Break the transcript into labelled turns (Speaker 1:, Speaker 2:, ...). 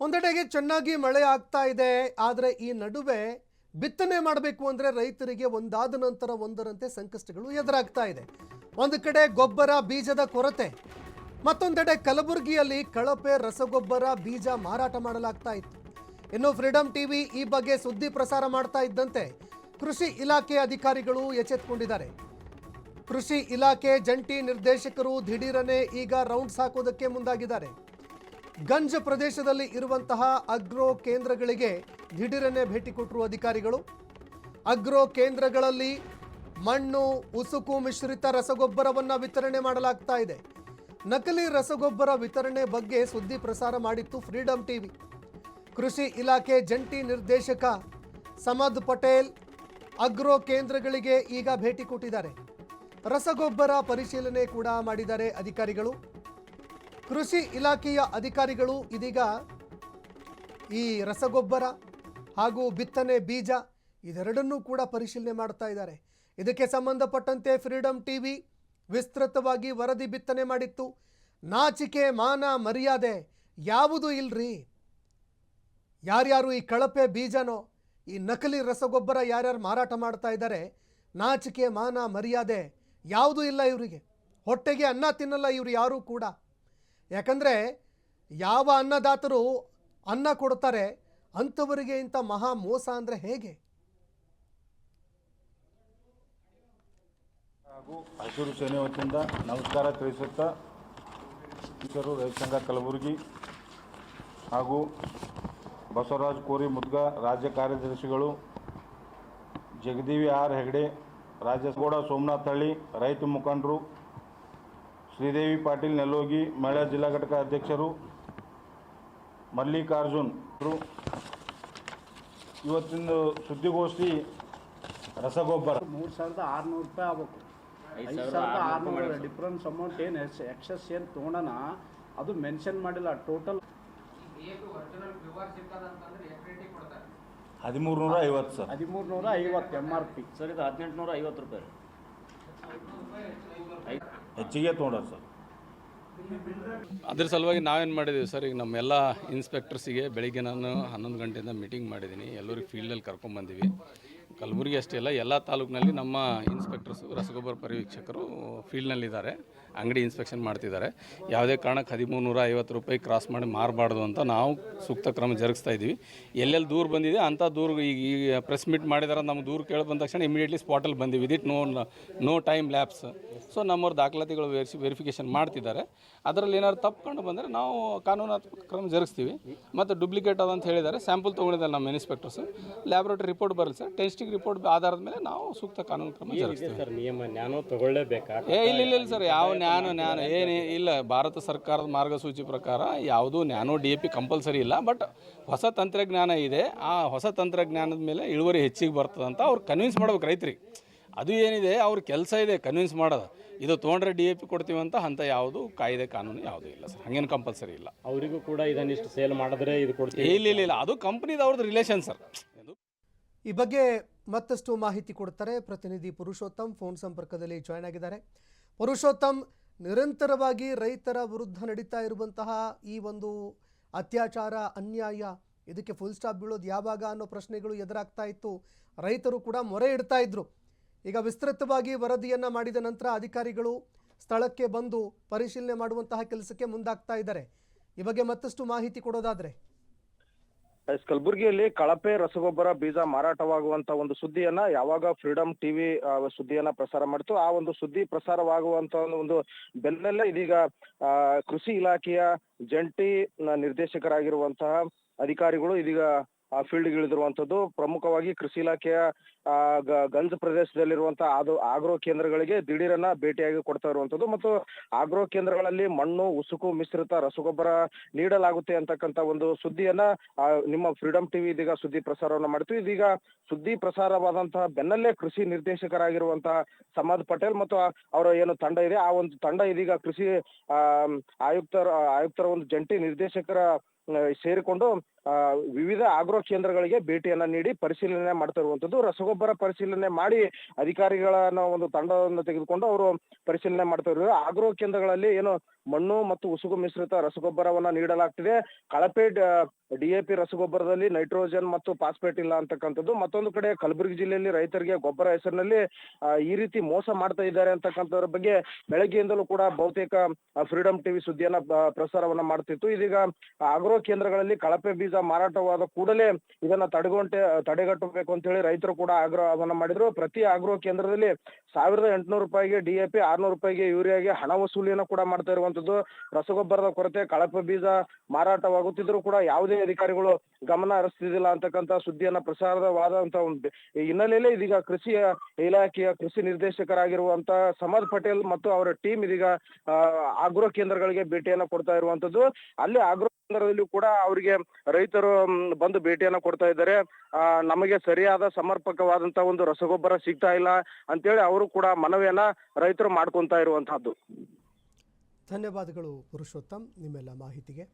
Speaker 1: ಒಂದೆಡೆಗೆ ಚೆನ್ನಾಗಿ ಮಳೆ ಆಗ್ತಾ ಇದೆ. ಆದರೆ ಈ ನಡುವೆ ಬಿತ್ತನೆ ಮಾಡಬೇಕು ಅಂದರೆ ರೈತರಿಗೆ ಒಂದಾದ ನಂತರ ಒಂದರಂತೆ ಸಂಕಷ್ಟಗಳು ಎದುರಾಗ್ತಾ ಇದೆ. ಒಂದು ಕಡೆ ಗೊಬ್ಬರ ಬೀಜದ ಕೊರತೆ, ಮತ್ತೊಂದೆಡೆ ಕಲಬುರಗಿಯಲ್ಲಿ ಕಳಪೆ ರಸಗೊಬ್ಬರ ಬೀಜ ಮಾರಾಟ ಮಾಡಲಾಗ್ತಾ ಇತ್ತು. ಇನ್ನು ಫ್ರೀಡಂ ಟಿವಿ ಈ ಬಗ್ಗೆ ಸುದ್ದಿ ಪ್ರಸಾರ ಮಾಡ್ತಾ ಇದ್ದಂತೆ ಕೃಷಿ ಇಲಾಖೆ ಅಧಿಕಾರಿಗಳು ಎಚ್ಚೆತ್ತುಕೊಂಡಿದ್ದಾರೆ. ಕೃಷಿ ಇಲಾಖೆ ಜಂಟಿ ನಿರ್ದೇಶಕರು ದಿಢೀರನೆ ಈಗ ರೌಂಡ್ಸ್ ಹಾಕೋದಕ್ಕೆ ಮುಂದಾಗಿದ್ದಾರೆ. ಗಂಜ್ ಪ್ರದೇಶದಲ್ಲಿ ಇರುವಂತಹ ಅಗ್ರೋ ಕೇಂದ್ರಗಳಿಗೆ ದಿಢೀರನೆ ಭೇಟಿ ಕೊಟ್ಟರು ಅಧಿಕಾರಿಗಳು. ಅಗ್ರೋ ಕೇಂದ್ರಗಳಲ್ಲಿ ಮಣ್ಣು ಉಸುಕು ಮಿಶ್ರಿತ ರಸಗೊಬ್ಬರವನ್ನು ವಿತರಣೆ ಮಾಡಲಾಗ್ತಾ ಇದೆ. ನಕಲಿ ರಸಗೊಬ್ಬರ ವಿತರಣೆ ಬಗ್ಗೆ ಸುದ್ದಿ ಪ್ರಸಾರ ಮಾಡಿತ್ತು ಫ್ರೀಡಂ ಟಿವಿ. ಕೃಷಿ ಇಲಾಖೆ ಜಂಟಿ ನಿರ್ದೇಶಕ ಸಮದ್ ಪಟೇಲ್ ಅಗ್ರೋ ಕೇಂದ್ರಗಳಿಗೆ ಈಗ ಭೇಟಿ ಕೊಟ್ಟಿದ್ದಾರೆ. ರಸಗೊಬ್ಬರ ಪರಿಶೀಲನೆ ಕೂಡ ಮಾಡಿದ್ದಾರೆ ಅಧಿಕಾರಿಗಳು. ಕೃಷಿ ಇಲಾಖೆಯ ಅಧಿಕಾರಿಗಳು ಇದೀಗ ಈ ರಸಗೊಬ್ಬರ ಹಾಗೂ ಬಿತ್ತನೆ ಬೀಜ ಇದೆರಡನ್ನೂ ಕೂಡ ಪರಿಶೀಲನೆ ಮಾಡ್ತಾ ಇದ್ದಾರೆ. ಇದಕ್ಕೆ ಸಂಬಂಧಪಟ್ಟಂತೆ ಫ್ರೀಡಂ ಟಿವಿ ವಿಸ್ತೃತವಾಗಿ ವರದಿ ಬಿತ್ತನೆ ಮಾಡಿತ್ತು. ನಾಚಿಕೆ ಮಾನ ಮರ್ಯಾದೆ ಯಾವುದೂ ಇಲ್ರಿ. ಯಾರ್ಯಾರು ಈ ಕಳಪೆ ಬೀಜನೋ ಈ ನಕಲಿ ರಸಗೊಬ್ಬರ ಯಾರ್ಯಾರು ಮಾರಾಟ ಮಾಡ್ತಾ ಇದ್ದಾರೆ, ನಾಚಿಕೆ ಮಾನ ಮರ್ಯಾದೆ ಯಾವುದೂ ಇಲ್ಲ ಇವರಿಗೆ. ಹೊಟ್ಟೆಗೆ ಅನ್ನ ತಿನ್ನಲ್ಲ ಇವರು ಯಾರೂ ಕೂಡ. ಯಾಕಂದರೆ ಯಾವ ಅನ್ನದಾತರು ಅನ್ನ ಕೊಡ್ತಾರೆ ಅಂಥವರಿಗೆ ಇಂಥ ಮಹಾ ಮೋಸ ಅಂದರೆ ಹೇಗೆ?
Speaker 2: ಹಾಗೂ ಹಸಿರು ಸೇನೆ ವತಿಯಿಂದ ನಮಸ್ಕಾರ ತಿಳಿಸುತ್ತಾ ಹೆಸರು ರೈತ ಸಂಘ ಕಲಬುರಗಿ ಹಾಗೂ ಬಸವರಾಜ್ ಕೋರಿ ಮುದ್ಗಾ ರಾಜ್ಯ ಕಾರ್ಯದರ್ಶಿಗಳು, ಜಗದೀವಿ ಆರ್ ಹೆಗಡೆ, ರಾಜಗೌಡ ಸೋಮನಾಥ್ ಹಳ್ಳಿ ರೈತ ಮುಖಂಡರು, ಶ್ರೀದೇವಿ ಪಾಟೀಲ್ ನೆಲ್ಲೋಗಿ ಮಹಿಳಾ ಜಿಲ್ಲಾ ಘಟಕ ಅಧ್ಯಕ್ಷರು, ಮಲ್ಲಿಕಾರ್ಜುನ್ ಇವತ್ತಿನ ಸುದ್ದಿಗೋಷ್ಠಿ ರಸಗೊಬ್ಬರ
Speaker 3: 3,600 ರೂಪಾಯಿ ಆಗಬೇಕು. 5,600 ಡಿಫ್ರೆನ್ಸ್ ಅಮೌಂಟ್ ಏನು ಎಕ್ಸಸ್ ಏನು ತೊಗೊಂಡನ ಅದು ಮೆನ್ಷನ್ ಮಾಡಿಲ್ಲ. Total
Speaker 2: 1350 sir.
Speaker 3: 1350 MRP
Speaker 4: sir. ಇದು 1850 ರೂಪಾಯಿ
Speaker 2: ಹೆಚ್ಚಿಗೆ ತೊಗೊಂಡ್ರೆ ಸರ್.
Speaker 5: ಅದ್ರ ಸಲುವಾಗಿ ನಾವೇನು ಮಾಡಿದ್ದೀವಿ ಸರ್, ಈಗ ನಮ್ಮೆಲ್ಲ ಇನ್ಸ್ಪೆಕ್ಟರ್ಸಿಗೆ ಬೆಳಿಗ್ಗೆ ನಾನು 11 ಗಂಟೆಯಿಂದ ಮೀಟಿಂಗ್ ಮಾಡಿದ್ದೀನಿ. ಎಲ್ಲರಿಗೆ ಫೀಲ್ಡಲ್ಲಿ ಕರ್ಕೊಂಡ್ಬಂದೀವಿ. ಕಲಬುರಗಿ ಅಷ್ಟೇ ಅಲ್ಲ, ಎಲ್ಲ ತಾಲೂಕಿನಲ್ಲಿ ನಮ್ಮ ಇನ್ಸ್ಪೆಕ್ಟರ್ಸು ರಸಗೊಬ್ಬರ ಪರಿವೀಕ್ಷಕರು ಫೀಲ್ಡ್ನಲ್ಲಿದ್ದಾರೆ, ಅಂಗಡಿ ಇನ್ಸ್ಪೆಕ್ಷನ್ ಮಾಡ್ತಿದ್ದಾರೆ. ಯಾವುದೇ ಕಾರಣಕ್ಕೆ 1350 ರೂಪಾಯಿ ಕ್ರಾಸ್ ಮಾಡಿ ಮಾರಬಾರ್ದು ಅಂತ ನಾವು ಸೂಕ್ತ ಕ್ರಮ ಜರುಗಿಸ್ತಾ ಇದ್ದೀವಿ. ಎಲ್ಲೆಲ್ಲಿ ದೂರು ಬಂದಿದೆ ಅಂಥ ದೂರು ಈಗ ಪ್ರೆಸ್ ಮೀಟ್ ಮಾಡಿದಾರೆ, ನಮ್ಮ ದೂರು ಕೇಳಿ ಬಂದ ತಕ್ಷಣ ಇಮಿಡಿಯೇಟ್ಲಿ ಸ್ಪಾಟಲ್ಲಿ ಬಂದೀವಿ. With it no time lapse. So ನಮ್ಮವ್ರ ದಾಖಲಾತಿಗಳು ವೆರಿಫಿಕೇಷನ್ ಮಾಡ್ತಿದ್ದಾರೆ. ಅದರಲ್ಲಿ ಏನಾದ್ರು ತಪ್ಪು ಕಂಡು ಬಂದರೆ ನಾವು ಕಾನೂನಾತ್ಮಕ ಕ್ರಮ ಜರುಗಿಸ್ತೀವಿ. ಮತ್ತು ಡೂಪ್ಲಿಕೇಟ್ ಅದಂತ ಹೇಳಿದ್ದಾರೆ, ಸ್ಯಾಂಪಲ್ ತೊಗೊಂಡಿದ್ದಾರೆ ನಮ್ಮ ಇನ್ಸ್ಪೆಕ್ಟರ್ಸು. ಲ್ಯಾಬ್ರೇಟರಿ ರಿಪೋರ್ಟ್ ಬರಲಿ ಸರ್, ಟೆಸ್ಟಿಂಗ್ ರಿಪೋರ್ಟ್ ಆಧಾರದ ಮೇಲೆ ನಾವು ಸೂಕ್ತ ಕಾನೂನು ಕ್ರಮ ಜರುಗಿಸ್ತೀವಿ.
Speaker 4: ಸರ್ ನಿಯಮ ಜ್ಞಾನ ತಗೊಳ್ಳೇಬೇಕಾ?
Speaker 5: ಇಲ್ಲ ಸರ್, ಯಾವ ನ್ಯಾನೋ ಏನು ಇಲ್ಲ. ಭಾರತ ಸರ್ಕಾರದ ಮಾರ್ಗಸೂಚಿ ಪ್ರಕಾರ ಯಾವುದೂ ನ್ಯಾನೋ DAP ಕಂಪಲ್ಸರಿ ಇಲ್ಲ. ಬಟ್ ಹೊಸ ತಂತ್ರಜ್ಞಾನ ಇದೆ, ಆ ಹೊಸ ತಂತ್ರಜ್ಞಾನದ ಮೇಲೆ ಇಳುವರಿ ಹೆಚ್ಚಿಗೆ ಬರ್ತದಂತ ಅವ್ರು ಕನ್ವಿನ್ಸ್ ಮಾಡ್ಬೇಕು ರೈತರಿಗೆ. ಅದು ಏನಿದೆ ಅವ್ರ ಕೆಲಸ ಇದೆ ಕನ್ವಿನ್ಸ್ ಮಾಡೋದು. ಇದು ತೊಗೊಂಡ್ರೆ DAP ಕೊಡ್ತೀವಿ ಅಂತ ಯಾವುದು ಕಾಯ್ದೆ ಕಾನೂನು ಯಾವುದೂ ಇಲ್ಲ ಸರ್, ಹಾಗೇನು ಕಂಪಲ್ಸರಿ ಇಲ್ಲ.
Speaker 4: ಅವರಿಗೂ ಕೂಡ ಇದನ್ನಿಷ್ಟು ಸೇಲ್ ಮಾಡಿದ್ರೆ ಇದು ಕೊಡ್ತೀವಿ
Speaker 5: ಇಲ್ಲ, ಅದು ಕಂಪ್ನಿದವ್ರದ್ದು ರಿಲೇಷನ್ ಸರ್.
Speaker 1: ಈ ಬಗ್ಗೆ ಮತ್ತಷ್ಟು ಮಾಹಿತಿ ಕೊಡ್ತಾರೆ ಪ್ರತಿನಿಧಿ ಪುರುಷೋತ್ತಮ್. ಫೋನ್ ಸಂಪರ್ಕದಲ್ಲಿ ಜಾಯ್ನ್ ಆಗಿದ್ದಾರೆ. ಪುರುಷೋತ್ತಮ್, ನಿರಂತರವಾಗಿ ರೈತರ ವಿರುದ್ಧ ನಡೀತಾ ಇರುವಂತಹ ಈ ಒಂದು ಅತ್ಯಾಚಾರ, ಅನ್ಯಾಯ, ಇದಕ್ಕೆ ಫುಲ್ ಸ್ಟಾಪ್ ಬೀಳೋದು ಯಾವಾಗ ಅನ್ನೋ ಪ್ರಶ್ನೆಗಳು ಎದುರಾಗ್ತಾ ಇತ್ತು. ರೈತರು ಕೂಡ ಮೊರೆ ಇಡ್ತಾ ಇದ್ರು. ಈಗ ವಿಸ್ತೃತವಾಗಿ ವರದಿಯನ್ನು ಮಾಡಿದ ನಂತರ ಅಧಿಕಾರಿಗಳು ಸ್ಥಳಕ್ಕೆ ಬಂದು ಪರಿಶೀಲನೆ ಮಾಡುವಂತಹ ಕೆಲಸಕ್ಕೆ ಮುಂದಾಗ್ತಾ ಇದ್ದಾರೆ. ಈ ಬಗ್ಗೆ ಮತ್ತಷ್ಟು ಮಾಹಿತಿ ಕೊಡೋದಾದ್ರೆ.
Speaker 6: ಕಲಬುರಗಿಯಲ್ಲಿ ಕಳಪೆ ರಸಗೊಬ್ಬರ ಬೀಜ ಮಾರಾಟವಾಗುವಂತ ಒಂದು ಸುದ್ದಿಯನ್ನ ಯಾವಾಗ ಫ್ರೀಡಂ ಟಿವಿ ಸುದ್ದಿಯನ್ನ ಪ್ರಸಾರ ಮಾಡಿತು, ಆ ಒಂದು ಸುದ್ದಿ ಪ್ರಸಾರವಾಗುವಂತ ಒಂದು ಬೆನ್ನಲ್ಲೇ ಇದೀಗ ಕೃಷಿ ಇಲಾಖೆಯ ಜಂಟಿ ನಿರ್ದೇಶಕರಾಗಿರುವಂತಹ ಅಧಿಕಾರಿಗಳು ಇದೀಗ ಫೀಲ್ಡ್ಗೆ ಇಳಿದಿರುವಂತದ್ದು. ಪ್ರಮುಖವಾಗಿ ಕೃಷಿ ಇಲಾಖೆಯ ಗಂಜ್ ಪ್ರದೇಶದಲ್ಲಿರುವಂತಹ ಆಗ್ರೋ ಕೇಂದ್ರಗಳಿಗೆ ದಿಢೀರನ್ನ ಭೇಟಿಯಾಗಿ ಕೊಡ್ತಾ ಇರುವಂತದ್ದು ಮತ್ತು ಆಗ್ರೋ ಕೇಂದ್ರಗಳಲ್ಲಿ ಮಣ್ಣು ಉಸುಕು ಮಿಶ್ರಿತ ರಸಗೊಬ್ಬರ ನೀಡಲಾಗುತ್ತೆ ಅಂತಕ್ಕಂತ ಒಂದು ಸುದ್ದಿಯನ್ನ ನಿಮ್ಮ ಫ್ರೀಡಂ ಟಿವಿ ಇದೀಗ ಸುದ್ದಿ ಪ್ರಸಾರವನ್ನ ಮಾಡಿತು. ಇದೀಗ ಸುದ್ದಿ ಪ್ರಸಾರವಾದಂತಹ ಬೆನ್ನಲ್ಲೇ ಕೃಷಿ ನಿರ್ದೇಶಕರಾಗಿರುವಂತಹ ಸಮದ್ ಪಟೇಲ್ ಮತ್ತು ಅವರ ಏನು ತಂಡ ಇದೆ, ಆ ಒಂದು ತಂಡ ಇದೀಗ ಕೃಷಿ ಆಯುಕ್ತರ ಒಂದು ಜಂಟಿ ನಿರ್ದೇಶಕರ ಸೇರಿಕೊಂಡು ವಿವಿಧ ಆಗ್ರೋ ಕೇಂದ್ರಗಳಿಗೆ ಭೇಟಿಯನ್ನ ನೀಡಿ ಪರಿಶೀಲನೆ ಮಾಡ್ತಾ ಇರುವಂತದ್ದು. ರಸಗೊಬ್ಬರ ಪರಿಶೀಲನೆ ಮಾಡಿ ಅಧಿಕಾರಿಗಳನ್ನ ಒಂದು ತಂಡವನ್ನು ತೆಗೆದುಕೊಂಡು ಅವರು ಪರಿಶೀಲನೆ ಮಾಡ್ತಾ ಇದ್ದಾರೆ. ಆಗ್ರೋ ಕೇಂದ್ರಗಳಲ್ಲಿ ಏನು ಮಣ್ಣು ಮತ್ತು ಉಸುಗು ಮಿಶ್ರಿತ ರಸಗೊಬ್ಬರವನ್ನ ನೀಡಲಾಗ್ತಿದೆ. DAP ರಸಗೊಬ್ಬರದಲ್ಲಿ ನೈಟ್ರೋಜನ್ ಮತ್ತು ಫಾಸ್ಫೇಟ್ ಇಲ್ಲ ಅಂತಕ್ಕಂಥದ್ದು. ಮತ್ತೊಂದು ಕಡೆ ಕಲಬುರಗಿ ಜಿಲ್ಲೆಯಲ್ಲಿ ರೈತರಿಗೆ ಗೊಬ್ಬರ ಹೆಸರಿನಲ್ಲಿ ಈ ರೀತಿ ಮೋಸ ಮಾಡ್ತಾ ಇದ್ದಾರೆ ಅಂತಕ್ಕಂಥದ್ರ ಬಗ್ಗೆ ಬೆಳಗ್ಗೆಯಿಂದಲೂ ಕೂಡ ಬಹುತೇಕ ಫ್ರೀಡಮ್ ಟಿವಿ ಸುದ್ದಿಯನ್ನ ಪ್ರಸಾರವನ್ನ ಮಾಡ್ತಿತ್ತು. ಇದೀಗ ಆಗ್ರೋ ಕೇಂದ್ರಗಳಲ್ಲಿ ಕಳಪೆ ಬೀಜ ಮಾರಾಟವಾದ ಕೂಡಲೇ ಇದನ್ನ ತಡೆಗಟ್ಟಬೇಕು ಅಂತ ಹೇಳಿ ರೈತರು ಕೂಡ ಆಗ್ರಹವನ್ನ ಮಾಡಿದ್ರು. ಪ್ರತಿ ಆಗ್ರೋ ಕೇಂದ್ರದಲ್ಲಿ 1800 ರೂಪಾಯಿಗೆ DAP, 600 ರೂಪಾಯಿಗೆ ಯೂರಿಯಾಗೆ ಹಣ ವಸೂಲಿಯನ್ನು ಕೂಡ ಮಾಡ್ತಾ ಇರುವಂತದ್ದು. ರಸಗೊಬ್ಬರದ ಕೊರತೆ, ಕಳಪೆ ಬೀಜ ಮಾರಾಟವಾಗುತ್ತಿದ್ರು ಕೂಡ ಯಾವುದೇ ಅಧಿಕಾರಿಗಳು ಗಮನ ಹರಿಸ್ತಿದ್ದಿಲ್ಲ ಅಂತಕ್ಕಂಥ ಸುದ್ದಿಯನ್ನ ಪ್ರಸಾರವಾದಂತ ಒಂದು ಹಿನ್ನೆಲೆಯಲ್ಲಿ ಇದೀಗ ಕೃಷಿ ಇಲಾಖೆಯ ಕೃಷಿ ನಿರ್ದೇಶಕರಾಗಿರುವಂತ ಸಮದ್ ಪಟೇಲ್ ಮತ್ತು ಅವರ ಟೀಮ್ ಇದೀಗ ಆಗ್ರೋ ಕೇಂದ್ರಗಳಿಗೆ ಭೇಟಿಯನ್ನ ಕೊಡ್ತಾ ಇರುವಂತದ್ದು. ಅಲ್ಲಿ ಆಗ್ರೋ ಕೇಂದ್ರದಲ್ಲಿ ಕೂಡ ಅವರಿಗೆ ರೈತರು ಬಂದು ಭೇಟಿಯನ್ನ ಕೊಡ್ತಾ ಇದ್ದಾರೆ. ನಮಗೆ ಸರಿಯಾದ ಸಮರ್ಪಕವಾದಂತ ಒಂದು ರಸಗೊಬ್ಬರ ಸಿಗ್ತಾ ಇಲ್ಲ ಅಂತೇಳಿ ಅವರು ಕೂಡ ಮನವಿಯನ್ನ ರೈತರು ಮಾಡ್ಕೊಂತಾ ಇರುವಂತಹದ್ದು.
Speaker 1: ಧನ್ಯವಾದಗಳು ಪುರುಷೋತ್ತಮ್ ನಿಮ್ಮೆಲ್ಲ ಮಾಹಿತಿಗೆ.